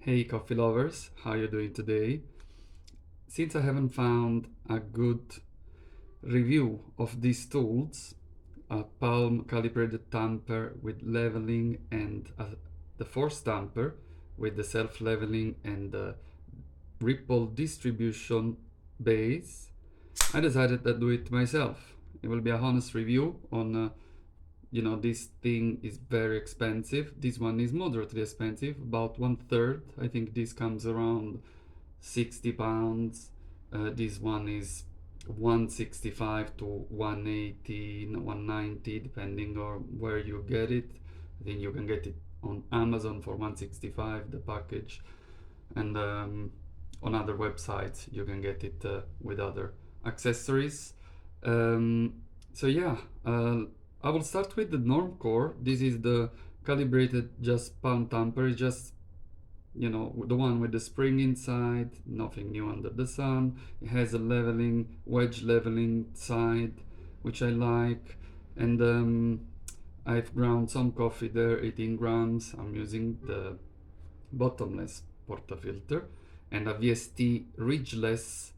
Hey coffee lovers, how you doing today? Since I haven't found a good review of these tools, a palm calibrated tamper with leveling and the Force Tamper with the self-leveling and the ripple distribution base, I decided to do it myself. It will be a honest review on this thing is very expensive. This one is moderately expensive, about 1/3. I think this comes around £60. This one is 165 to 180, 190, depending on where you get it. I think you can get it on Amazon for 165, the package, and on other websites you can get it with other accessories. Um, so yeah, I will start with the Normcore. This is the calibrated just palm tamper. It's just the one with the spring inside, nothing new under the sun. It has a leveling, wedge leveling side, which I like. And I've ground some coffee there, 18 grams. I'm using the bottomless portafilter and a VST ridgeless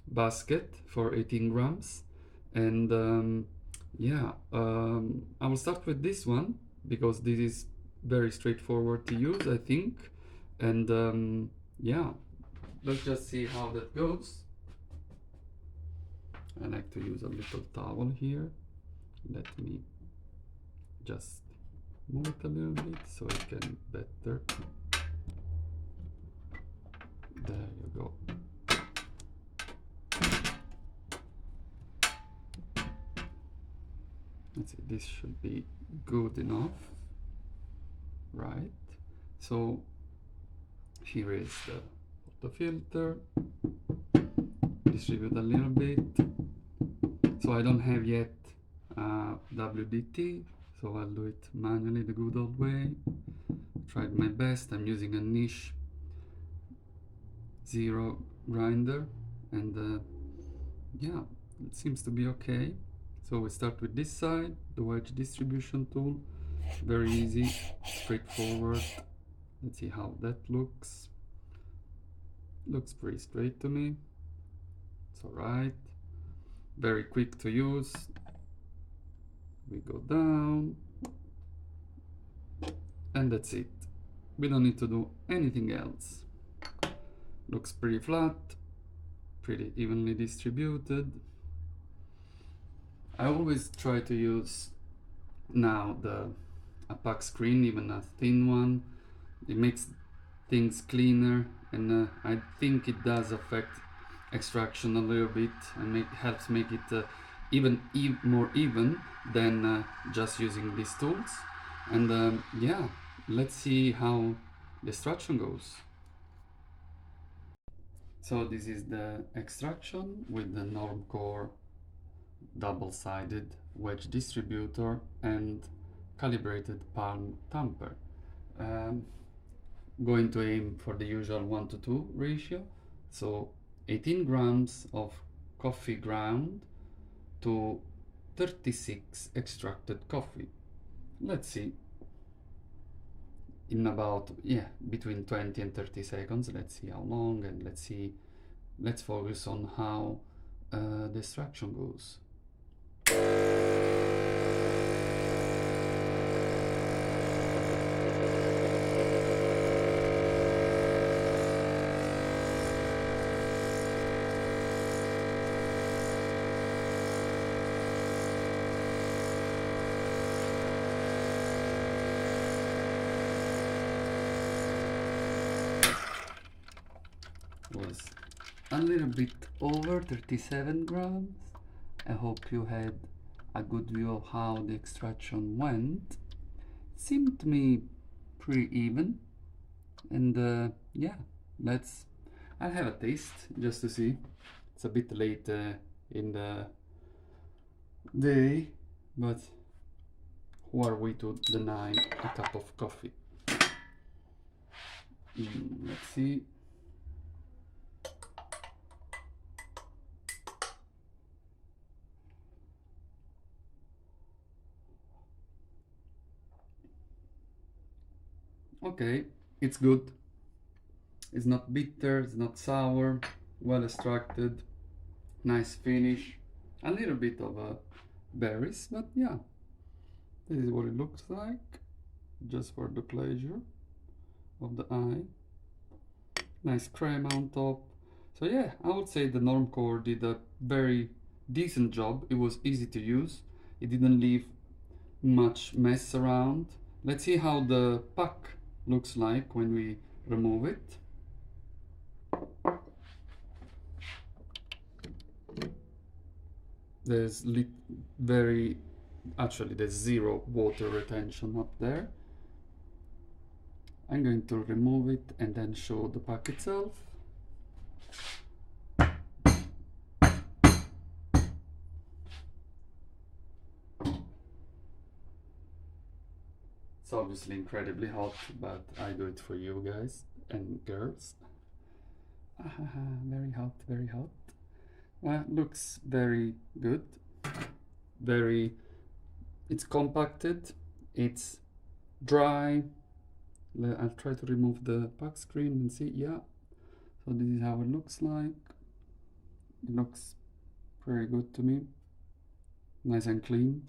basket for 18 grams. And I will start with this one because this is very straightforward to use, I think. And let's just see how that goes. I like to use a little towel here. Let me just move it a little bit so it can better. There you go. Let's see, this should be good enough, right? So here is the filter. Distribute a little bit. So I don't have yet WDT, so I'll do it manually the good old way. Tried my best. I'm using a niche zero grinder, and yeah, it seems to be okay. So we start with this side, the wedge distribution tool. Very easy, straightforward. Let's see how that looks. Looks pretty straight to me. It's alright. Very quick to use. We go down. And that's it. We don't need to do anything else. Looks pretty flat, pretty evenly distributed. I always try to use now a pack screen, even a thin one. It makes things cleaner, and I think it does affect extraction a little bit and helps make it even more even than just using these tools. And yeah, let's see how the extraction goes. So this is the extraction with the Normcore double-sided wedge distributor and calibrated palm tamper. Going to aim for the usual 1:2 ratio, so 18 grams of coffee ground to 36 extracted coffee. Let's see, in about between 20 and 30 seconds. Let's see how long, and let's focus on how the extraction goes. Was a little bit over 37 grams. I hope you had a good view of how the extraction went. It seemed to me pretty even, and yeah, I'll have a taste just to see. It's a bit late in the day, but who are we to deny a cup of coffee? Let's see. Okay, It's good. It's not bitter, it's not sour, well extracted, nice finish. A little bit of berries, but yeah, this is what it looks like, just for the pleasure of the eye. Nice crema on top. So yeah, I would say the Normcore did a very decent job. It was easy to use. It didn't leave much mess around. Let's see how the pack looks like when we remove it. There's actually there's zero water retention up there. I'm going to remove it and then show the pack itself. It's obviously incredibly hot, but I do it for you guys and girls. Very hot, very hot. Looks very good. It's compacted, it's dry. I'll try to remove the pack screen and see. Yeah, so this is how it looks like. It looks very good to me, nice and clean.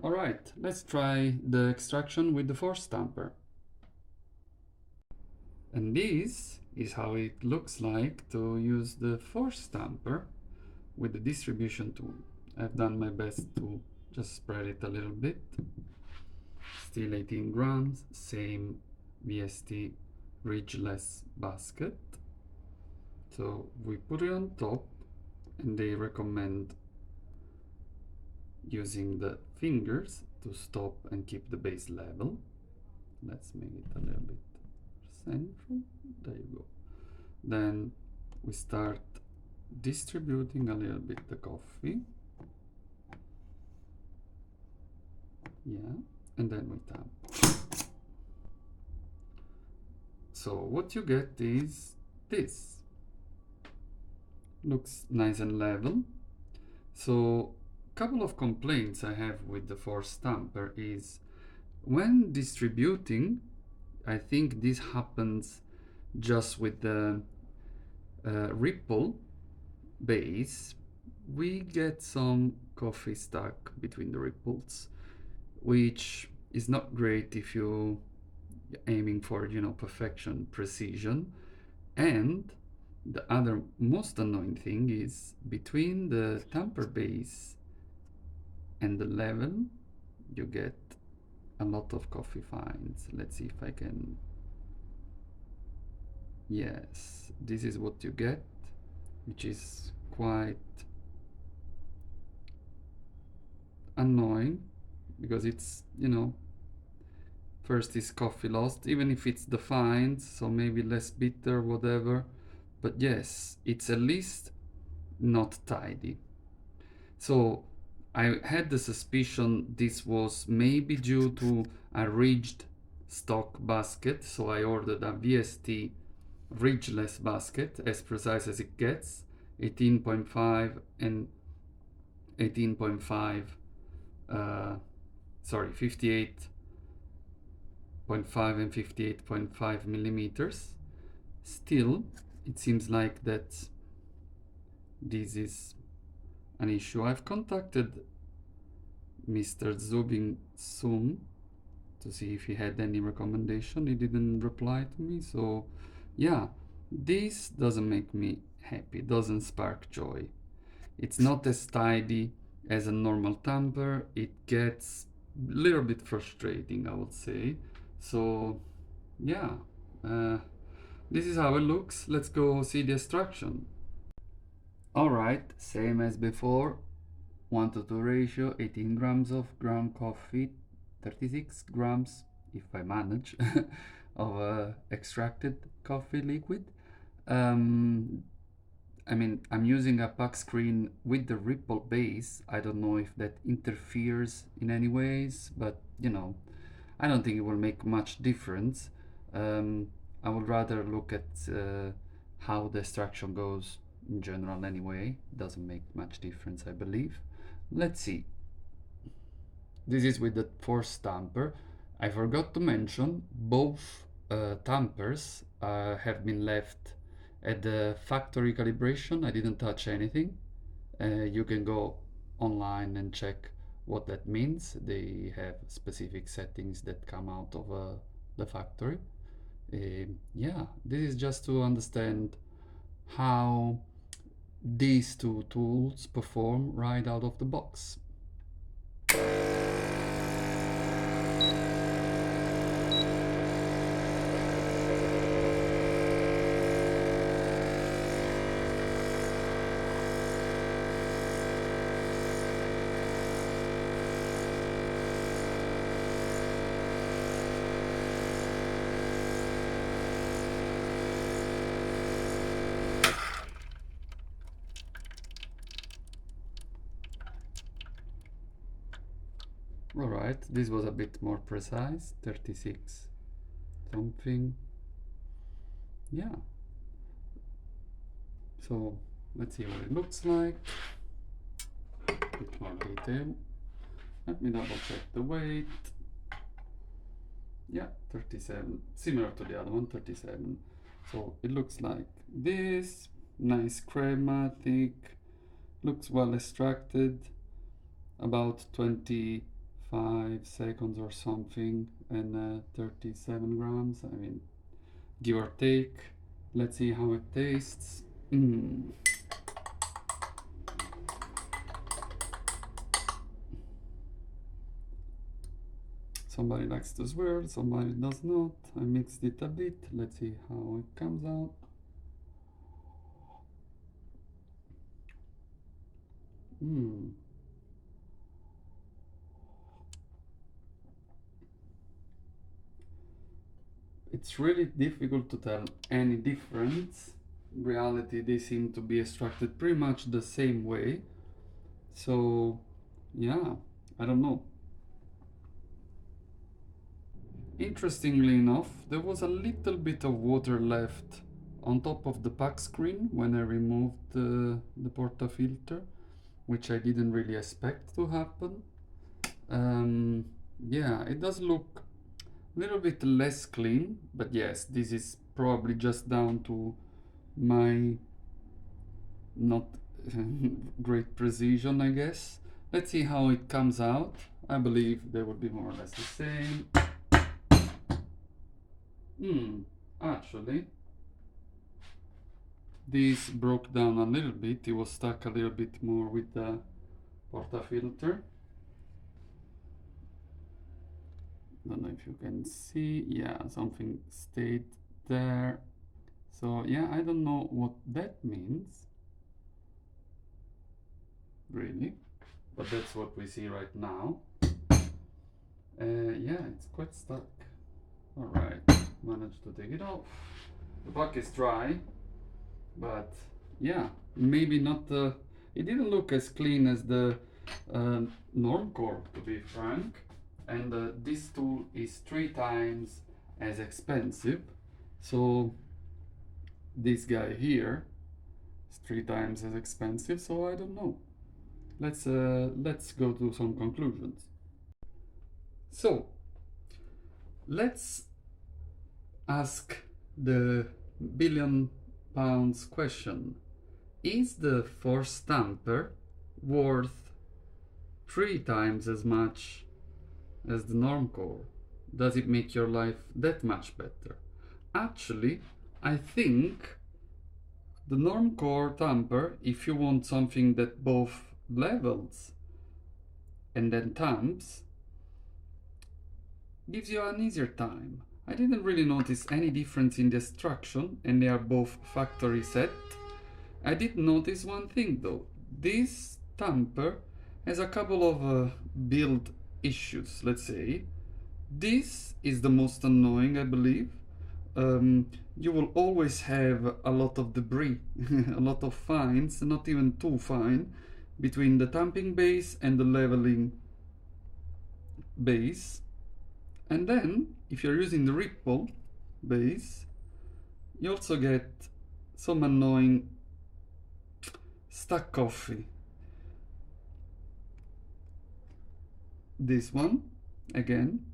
All right, let's try the extraction with the Force Tamper. And this is how it looks like to use the Force Tamper with the distribution tool. I've done my best to just spread it a little bit. Still 18 grams, same VST ridgeless basket. So we put it on top, and they recommend using the fingers to stop and keep the base level. Let's make it a little bit central. There you go. Then we start distributing a little bit the coffee. Yeah, and then we tap. So what you get is this. Looks nice and level. So a couple of complaints I have with the Force Tamper is when distributing, I think this happens just with the ripple base, we get some coffee stuck between the ripples, which is not great if you're aiming for, perfection, precision. And the other most annoying thing is between the tamper base and the level, you get a lot of coffee fines. Let's see if I can. Yes, this is what you get, which is quite annoying because it's, first is coffee lost, even if it's defined, so maybe less bitter, whatever. But yes, it's at least not tidy. So I had the suspicion this was maybe due to a ridged stock basket, so I ordered a VST ridgeless basket, as precise as it gets, 18.5 and 18.5, sorry, 58.5 and 58.5 millimeters. Still, it seems like that this is an issue. I've contacted Mr. Zubin Sum to see if he had any recommendation. He didn't reply to me, so yeah, this doesn't make me happy, doesn't spark joy. It's not as tidy as a normal tamper. It gets a little bit frustrating, I would say. So yeah, this is how it looks. Let's go see the extraction. Alright, same as before, 1:2 ratio, 18 grams of ground coffee, 36 grams, if I manage, of extracted coffee liquid. I mean, I'm using a pack screen with the ripple base. I don't know if that interferes in any ways, but I don't think it will make much difference. I would rather look at how the extraction goes in general anyway. Doesn't make much difference, I believe. Let's see. This is with the Force Tamper. I forgot to mention both tampers have been left at the factory calibration. I didn't touch anything. You can go online and check what that means. They have specific settings that come out of the factory. Yeah, this is just to understand how these two tools perform right out of the box. Alright, this was a bit more precise, 36 something. Yeah. So let's see what it looks like. A bit more detail. Let me double check the weight. Yeah, 37, similar to the other one, 37. So it looks like this, nice crema, thick, looks well extracted, about 25 seconds or something, and 37 grams, I mean, give or take. Let's see how it tastes. Somebody likes to swear, somebody does not. I mixed it a bit. Let's see how it comes out. It's really difficult to tell any difference. In reality, they seem to be extracted pretty much the same way. So, yeah, I don't know. Interestingly enough, there was a little bit of water left on top of the pack screen when I removed the portafilter, which I didn't really expect to happen. Yeah, it does look a little bit less clean, but yes, this is probably just down to my not great precision, I guess. Let's see how it comes out. I believe they will be more or less the same. Actually, this broke down a little bit. It was stuck a little bit more with the portafilter. Don't know if you can see. Yeah, something stayed there. So yeah, I don't know what that means, really, but that's what we see right now. Yeah, it's quite stuck. Alright, managed to take it off. The pack is dry, but yeah, maybe not it didn't look as clean as the Normcore, to be frank, and this tool is 3 times as expensive, so this guy here is 3 times as expensive, so I don't know. Let's go to some conclusions. So let's ask the £1 billion question. Is the Force Tamper worth 3 times as much as the Normcore? Does it make your life that much better? Actually, I think the Normcore Tamper, if you want something that both levels and then tamps, gives you an easier time. I didn't really notice any difference in the extraction, and they are both factory set. I did notice one thing though. This tamper has a couple of build issues, let's say. This is the most annoying, I believe. You will always have a lot of debris, a lot of fines, not even too fine, between the tamping base and the leveling base. And then, if you're using the ripple base, you also get some annoying stuck coffee. This one, again,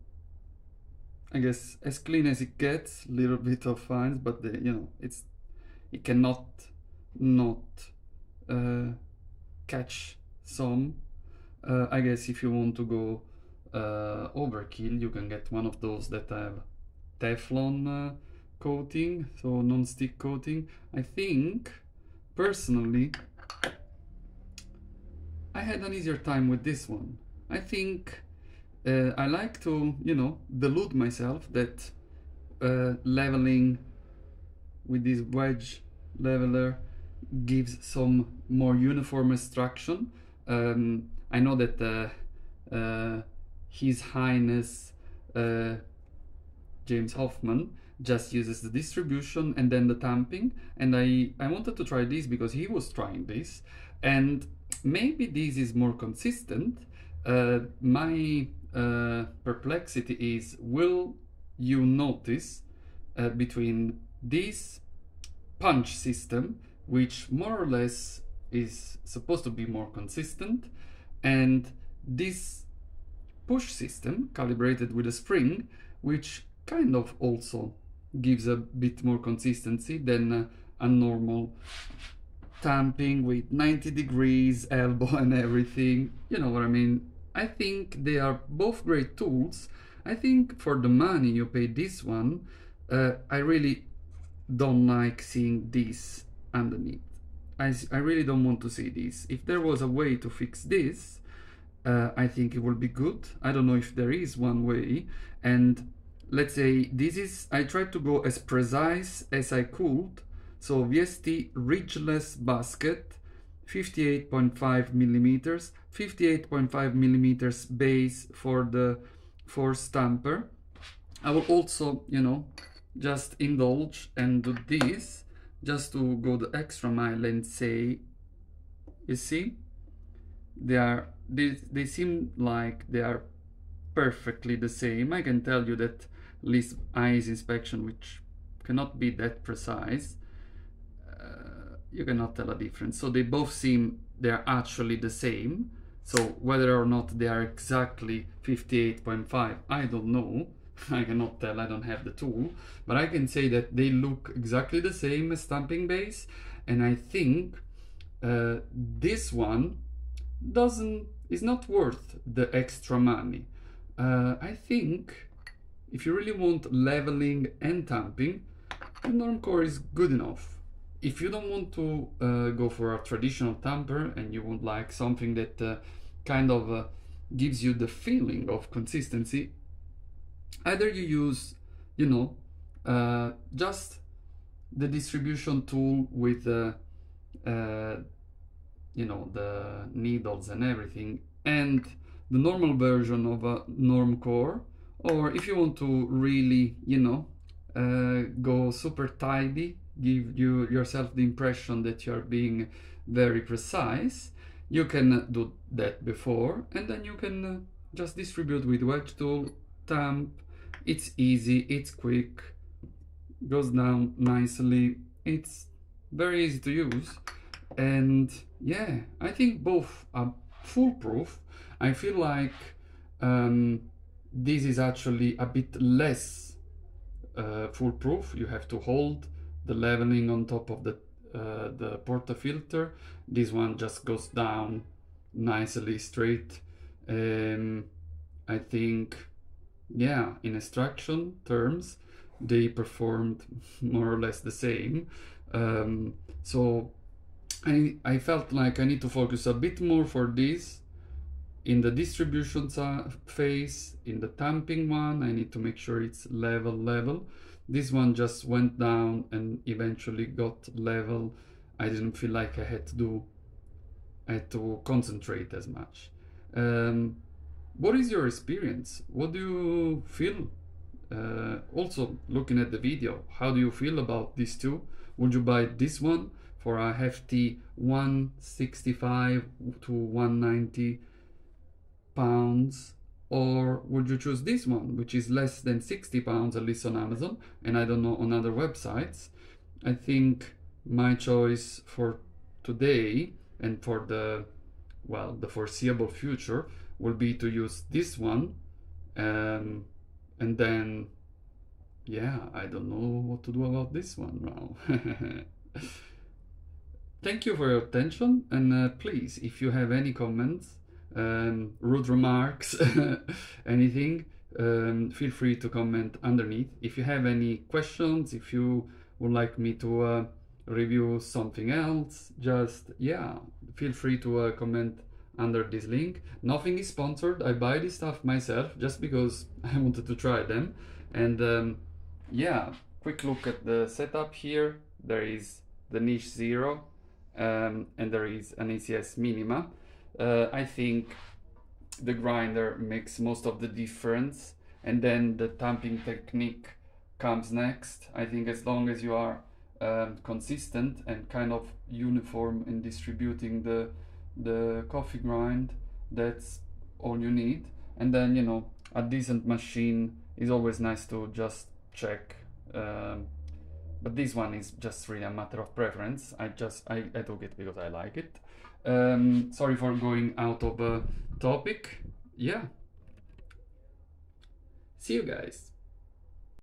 I guess as clean as it gets, little bit of fines, but it cannot not catch some. I guess if you want to go overkill, you can get one of those that have Teflon coating, so non-stick coating. I think personally I had an easier time with this one. I think I like to, delude myself that leveling with this wedge leveler gives some more uniform extraction. I know that His Highness James Hoffman just uses the distribution and then the tamping, and I wanted to try this because he was trying this, and maybe this is more consistent. My perplexity is, will you notice between this punch system, which more or less is supposed to be more consistent, and this push system calibrated with a spring, which kind of also gives a bit more consistency than a normal tamping with 90 degrees elbow and everything. You know what I mean? I think they are both great tools. I think for the money you pay this one, I really don't like seeing this underneath. I really don't want to see this. If there was a way to fix this, I think it would be good. I don't know if there is one way. And let's say I tried to go as precise as I could. So VST ridgeless basket, 58.5 millimeters, 58.5 millimeters base for the Force Tamper. I will also, just indulge and do this, just to go the extra mile and say, you see, they seem like they are perfectly the same. I can tell you that least eyes inspection, which cannot be that precise, you cannot tell a difference. So they both seem they're actually the same. So whether or not they are exactly 58.5, I don't know. I cannot tell, I don't have the tool, but I can say that they look exactly the same as stamping base, and I think this one is not worth the extra money. I think if you really want leveling and tamping, the Normcore is good enough. If you don't want to go for a traditional tamper and you would like something that kind of gives you the feeling of consistency, either you use, just the distribution tool with the needles and everything, and the normal version of a Normcore, or if you want to really, go super tidy, give yourself the impression that you're being very precise, you can do that before, and then you can just distribute with wedge tool, tamp. It's easy, it's quick, goes down nicely, it's very easy to use, and yeah, I think both are foolproof. I feel like this is actually a bit less foolproof. You have to hold the leveling on top of the portafilter. This one just goes down nicely straight. I think, yeah, in extraction terms, they performed more or less the same. So I felt like I need to focus a bit more for this. In the distribution phase, in the tamping one, I need to make sure it's level. This one just went down and eventually got level. I didn't feel like I had to concentrate as much. What is your experience? What do you feel? Also, looking at the video, how do you feel about these two? Would you buy this one for a hefty 165 to 190 pounds, or would you choose this one, which is less than 60 pounds, at least on Amazon, and I don't know on other websites? I think my choice for today and for the foreseeable future will be to use this one, and then yeah, I don't know what to do about this one now. Thank you for your attention, and please, if you have any comments, rude remarks, anything, feel free to comment underneath. If you have any questions, if you would like me to review something else, just, yeah, feel free to comment under this link. Nothing is sponsored. I buy this stuff myself just because I wanted to try them. And yeah, quick look at the setup here. There is the niche 0, and there is an ACS minima. I think the grinder makes most of the difference, and then the tamping technique comes next. I think as long as you are consistent and kind of uniform in distributing the coffee grind, that's all you need. And then, you know, a decent machine is always nice to just check. But this one is just really a matter of preference. I took it because I like it. Sorry for going out of topic. Yeah. See you guys.